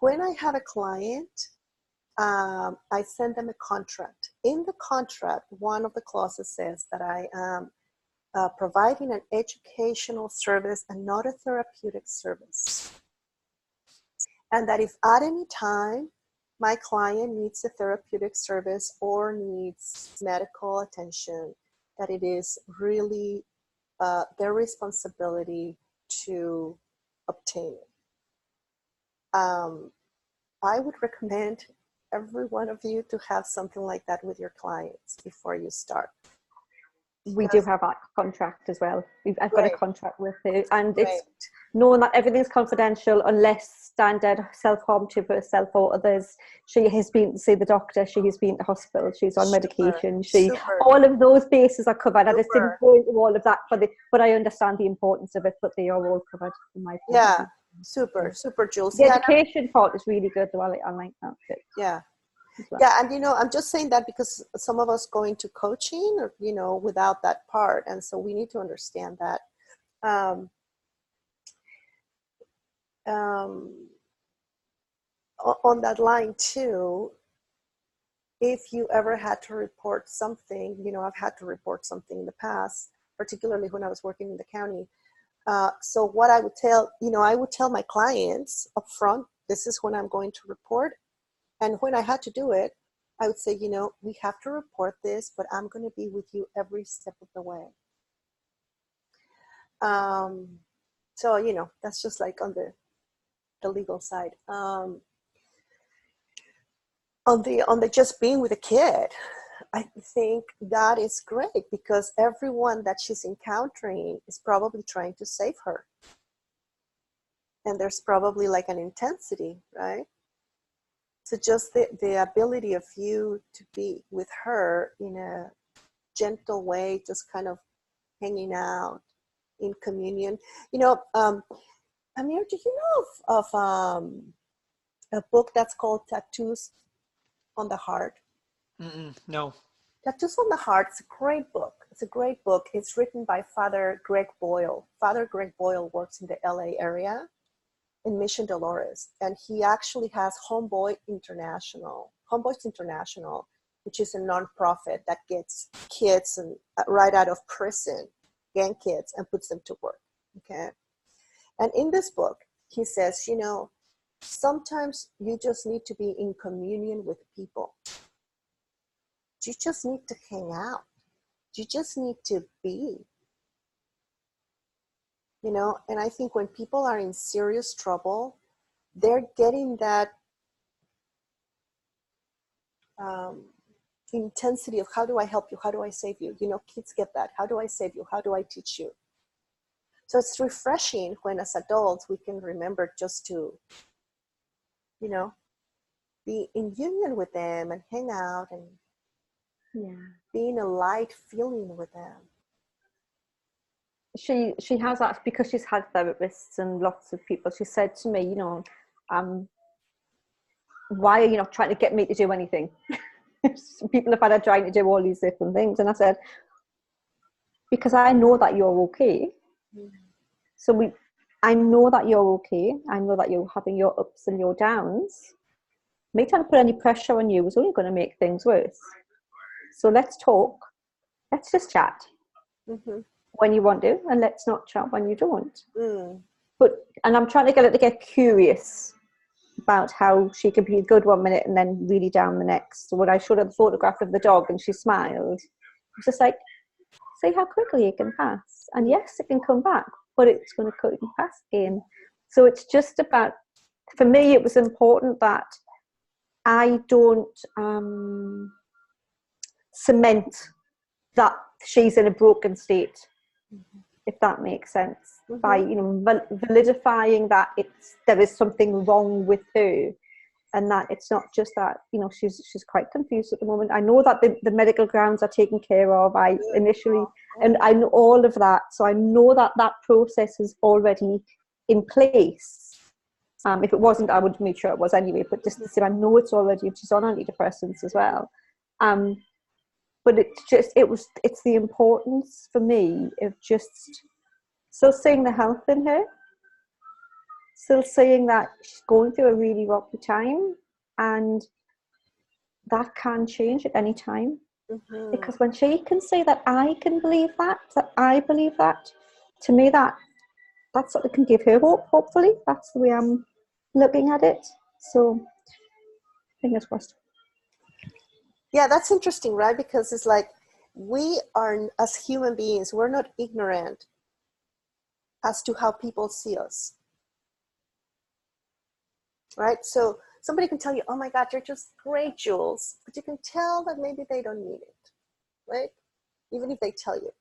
When I have a client, I send them a contract. In the contract, one of the clauses says that I am providing an educational service and not a therapeutic service. And that if at any time my client needs a therapeutic service or needs medical attention, that it is really their responsibility to obtain it. I would recommend every one of you to have something like that with your clients before you start. We do have that contract as well. I've got a contract with her, and it's Right. known that everything's confidential unless standard self-harm to herself or others. She has been to see the doctor, she has been to hospital, she's on medication, all of those bases are covered. I just didn't go into all of that but I understand the importance of it, but they are all covered in my point. Yeah, super, Jules. The education part is really good though. I like that bit. Yeah. Well. Yeah, and you know, I'm just saying that because some of us go into coaching, or you know, without that part, and so we need to understand that. On that line too, if you ever had to report something, you know, I've had to report something in the past, particularly when I was working in the county. So what I would tell, you know, I would tell my clients up front, this is when I'm going to report. And when I had to do it, I would say, you know, we have to report this, but I'm going to be with you every step of the way. So, you know, that's just like on the legal side. On the just being with a kid, I think that is great because everyone that she's encountering is probably trying to save her. And there's probably like an intensity, right? So just the ability of you to be with her in a gentle way, just kind of hanging out in communion. You know, Amir, do you know of a book that's called Tattoos on the Heart? No. Tattoos on the Heart is a great book. It's a great book. It's written by Father Greg Boyle. Father Greg Boyle works in the LA area in Mission Dolores, and he actually has Homeboys International, which is a nonprofit that gets kids and right out of prison, gang kids, and puts them to work. Okay, and in this book, he says, you know, sometimes you just need to be in communion with people. You just need to hang out. You just need to be. You know, and I think when people are in serious trouble, they're getting that intensity of how do I help you? How do I save you? You know, kids get that. How do I save you? How do I teach you? So it's refreshing when as adults we can remember just to, you know, be in union with them and hang out and be in a light feeling with them. She has that because she's had therapists and lots of people. She said to me, you know, why are you not trying to get me to do anything? People have had her trying to do all these different things. And I said, because I know that you're okay. So I know that you're okay. I know that you're having your ups and your downs. Me trying to put any pressure on you is only going to make things worse. So let's talk. Let's just chat when you want to, and let's not chat when you don't. And I'm trying to get her to get curious about how she could be good one minute and then really down the next. So when I showed her the photograph of the dog and she smiled, it's just like, see how quickly it can pass. And yes, it can come back, but it's going to quickly pass again. So it's just about, for me, it was important that I don't cement that she's in a broken state, if that makes sense, by, you know, validifying that there is something wrong with her, and that it's not just that, you know, she's quite confused at the moment. I know that the medical grounds are taken care of. And I know all of that, so I know that that process is already in place. If it wasn't, I would make sure it was anyway. But just to say, I know it's already. She's on antidepressants as well. But it's the importance for me of just still seeing the health in her, still seeing that she's going through a really rocky time, and that can change at any time. Because when she can say that I can believe that I believe that, to me that's what can give her hope, hopefully. That's the way I'm looking at it. So fingers crossed. Yeah, that's interesting, right? Because it's like, we are, as human beings, we're not ignorant as to how people see us, right? So somebody can tell you, oh my God, you're just great, Jules, but you can tell that maybe they don't need it, right? Even if they tell you.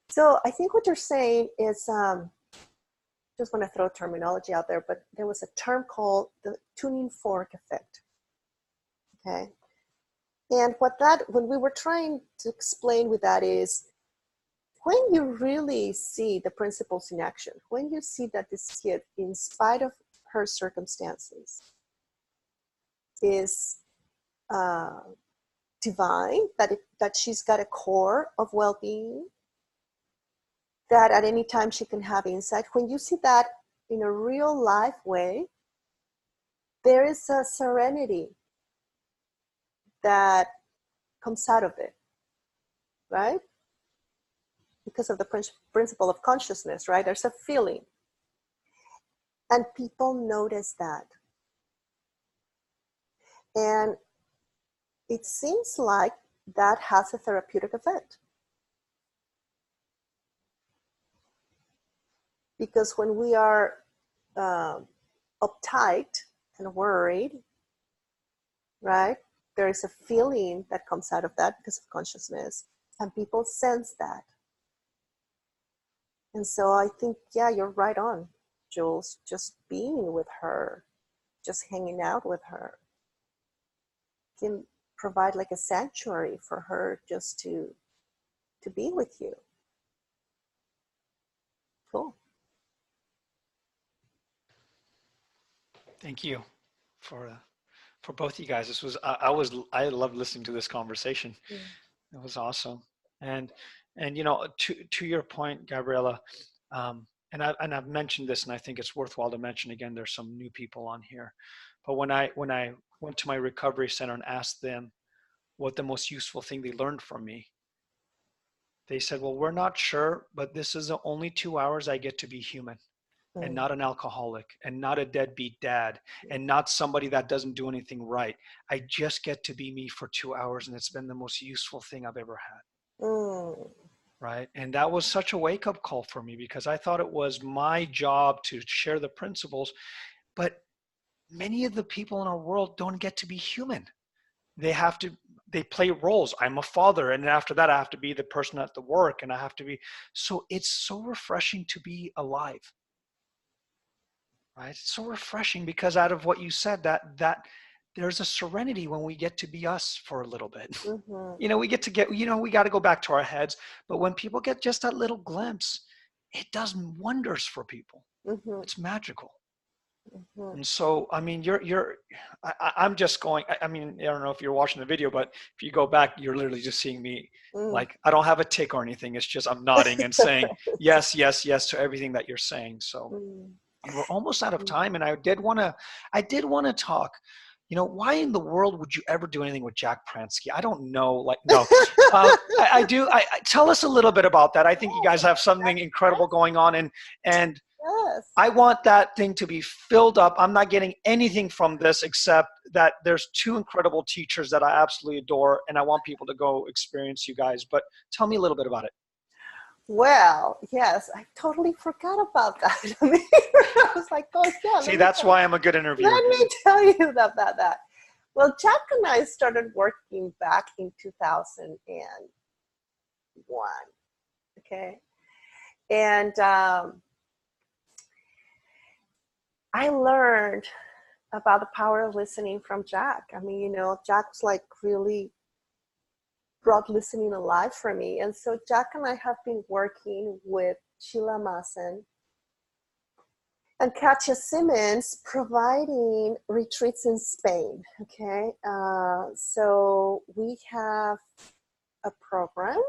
So I think what you're saying is, just want to throw terminology out there, but there was a term called the tuning fork effect, okay? And when we were trying to explain with that is, when you really see the principles in action, when you see that this kid, in spite of her circumstances, is divine, that she's got a core of well-being, that at any time she can have insight, when you see that in a real life way, there is a serenity that comes out of it, right? Because of the principle of consciousness, right? There's a feeling. And people notice that. And it seems like that has a therapeutic effect. Because when we are uptight and worried, right, there is a feeling that comes out of that because of consciousness, and people sense that. And so I think, yeah, you're right on, Jules. Just being with her, just hanging out with her, can provide like a sanctuary for her just to be with you. Cool. Thank you for both you guys. This was I loved listening to this conversation. It was awesome. And you know, to your point, Gabriela, and I've mentioned this, and I think it's worthwhile to mention again. There's some new people on here, but when I went to my recovery center and asked them what the most useful thing they learned from me, they said, "Well, we're not sure, but this is the only 2 hours I get to be human." And not an alcoholic, and not a deadbeat dad, and not somebody that doesn't do anything right. I just get to be me for 2 hours, and it's been the most useful thing I've ever had. Right? And that was such a wake-up call for me, because I thought it was my job to share the principles, but many of the people in our world don't get to be human. They have to they play roles. I'm a father, and after that I have to be the person at the work, and I have to be, so it's so refreshing to be alive, right? It's so refreshing because out of what you said, that there's a serenity when we get to be us for a little bit. Mm-hmm. You know, we get to get, you know, we got to go back to our heads, but when people get just that little glimpse, it does wonders for people. Mm-hmm. It's magical. Mm-hmm. And so, I mean, I'm just going, I mean, I don't know if you're watching the video, but if you go back, you're literally just seeing me, Mm. like, I don't have a tick or anything. It's just, I'm nodding and saying, yes, yes, yes, to everything that you're saying. So, Mm. and we're almost out of time. And I did want to talk, you know, why in the world would you ever do anything with Jack Pransky? I don't know. Like, no, I do. Tell us a little bit about that. I think you guys have something incredible going on, and Yes. I want that thing to be filled up. I'm not getting anything from this except that there's two incredible teachers that I absolutely adore, and I want people to go experience you guys. But tell me a little bit about it. Well, yes, I totally forgot about that. I mean, I was like, oh yeah, See, that's why I'm a good interviewer. let me tell you about that. Well, Jack and I started working back in 2001. Okay, and I learned about the power of listening from Jack. I mean, you know, Jack's like really brought listening alive for me. And so Jack and I have been working with Sheila Massen and Katja Simmons providing retreats in Spain. Okay, so we have a program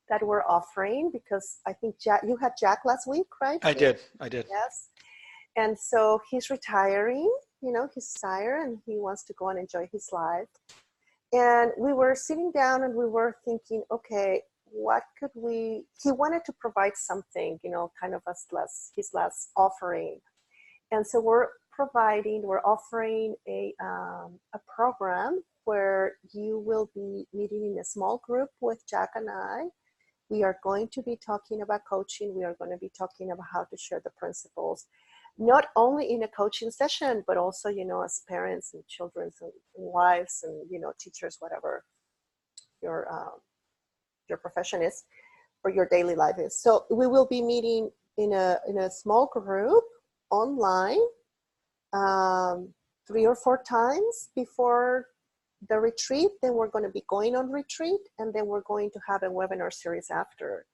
that we're offering because I think Jack, you had Jack last week, right? I did. Yes. And so he's retiring, you know, he's tired and he wants to go and enjoy his life. And we were sitting down and we were thinking, okay, what could he wanted to provide something, you know, kind of his last offering. And so we're offering a program where you will be meeting in a small group with Jack and I. We are going to be talking about coaching. We are going to be talking about how to share the principles, not only in a coaching session, but also, you know, as parents and children and wives and, you know, teachers, whatever your profession is or your daily life is. So we will be meeting in a small group online 3 or 4 times before the retreat. Then we're going to be going on retreat, and then we're going to have a webinar series after.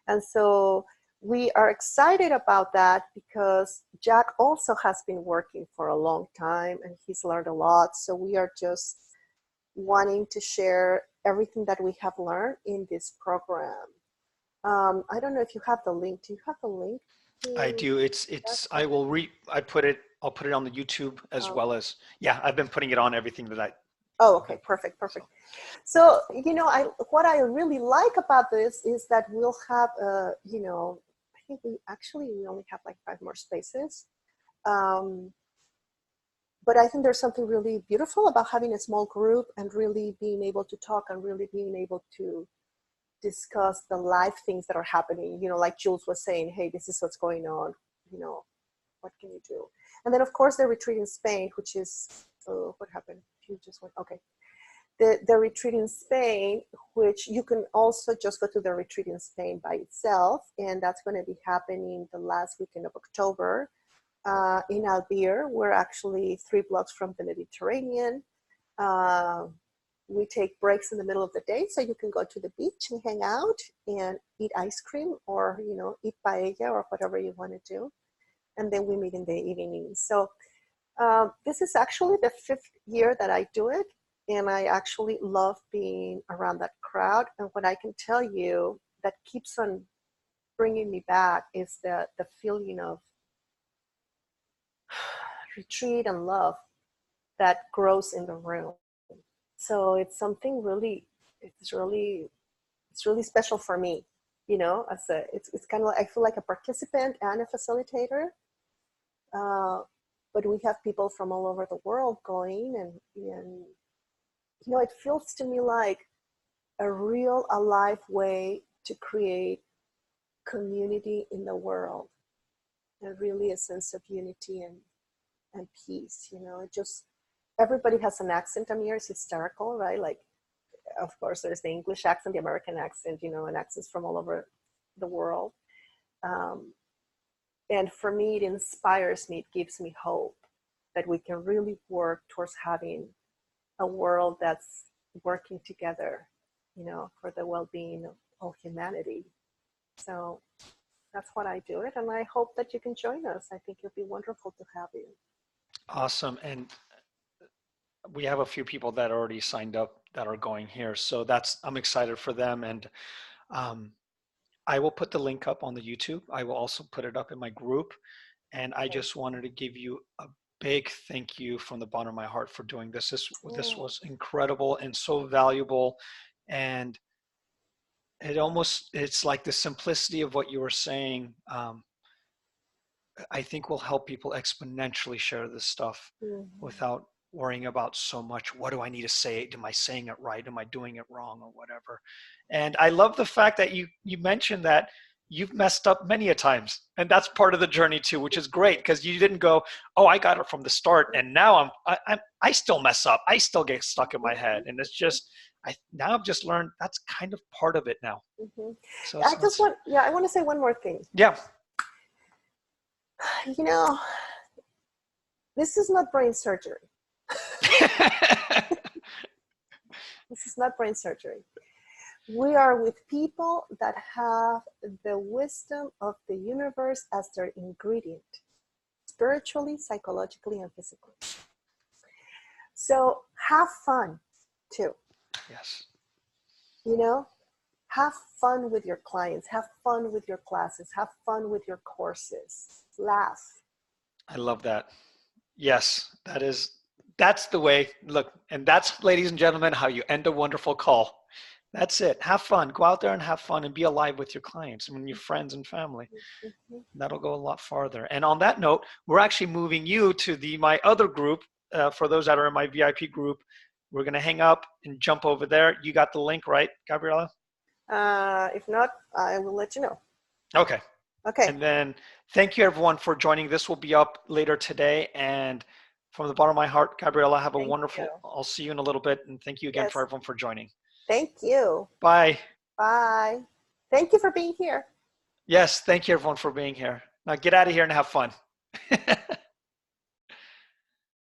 And so we are excited about that because Jack also has been working for a long time and he's learned a lot. So we are just wanting to share everything that we have learned in this program. I don't know if you have the link. Do you have the link? I do. I'll put it on the YouTube as well as, yeah, I've been putting it on everything that I. Oh, okay, perfect. So, you know, what I really like about this is that we'll have, you know, I think we only have like 5 more spaces. But I think there's something really beautiful about having a small group and really being able to talk and really being able to discuss the live things that are happening. You know, like Jules was saying, hey, this is what's going on, you know, what can you do? And then of course the retreat in Spain, which is, what happened? You just went, okay. The retreat in Spain, which you can also just go to the retreat in Spain by itself. And that's going to be happening the last weekend of October in Albir. We're actually 3 blocks from the Mediterranean. We take breaks in the middle of the day, so you can go to the beach and hang out and eat ice cream or, you know, eat paella or whatever you want to do. And then we meet in the evening. So this is actually the 5th year that I do it. And I actually love being around that crowd. And what I can tell you that keeps on bringing me back is the feeling of retreat and love that grows in the room. So it's something it's really special for me, you know, it's kind of like, I feel like a participant and a facilitator. But we have people from all over the world going and you know, it feels to me like a real alive way to create community in the world and really a sense of unity and peace. You know, it just, everybody has an accent. I mean, it's hysterical, right? Like of course, there's the English accent, the American accent, you know, and accents from all over the world. And for me, it inspires me, it gives me hope that we can really work towards having a world that's working together, you know, for the well-being of all humanity. So that's what I do it, and I hope that you can join us. I think it'll be wonderful to have you. Awesome. And we have a few people that already signed up that are going here. So I'm excited for them. And I will put the link up on the YouTube. I will also put it up in my group. And I just wanted to give you a big thank you from the bottom of my heart for doing this. This was incredible and so valuable. And it's like the simplicity of what you were saying, I think will help people exponentially share this stuff without worrying about so much. What do I need to say? Am I saying it right? Am I doing it wrong or whatever? And I love the fact that you mentioned that you've messed up many a times, and that's part of the journey too, which is great, because you didn't go, oh, I got it from the start and now I still mess up. I still get stuck in my head. And it's just, now I've just learned that's kind of part of it now. So I want to say one more thing. Yeah. You know, this is not brain surgery. This is not brain surgery. We are with people that have the wisdom of the universe as their ingredient, spiritually, psychologically, and physically. So have fun too. Yes. You know, have fun with your clients, have fun with your classes, have fun with your courses, laugh. I love that. Yes, that's the way. Look, and that's, ladies and gentlemen, how you end a wonderful call. That's it. Have fun. Go out there and have fun and be alive with your clients and your friends and family. That'll go a lot farther. And on that note, we're actually moving you to my other group. For those that are in my VIP group, we're going to hang up and jump over there. You got the link, right, Gabriela? If not, I will let you know. Okay. Okay. And then thank you everyone for joining. This will be up later today. And from the bottom of my heart, Gabriela, have a wonderful, I'll see you in a little bit. And thank you again for everyone for joining. Thank you. Bye. Bye. Thank you for being here. Yes. Thank you everyone for being here. Now get out of here and have fun.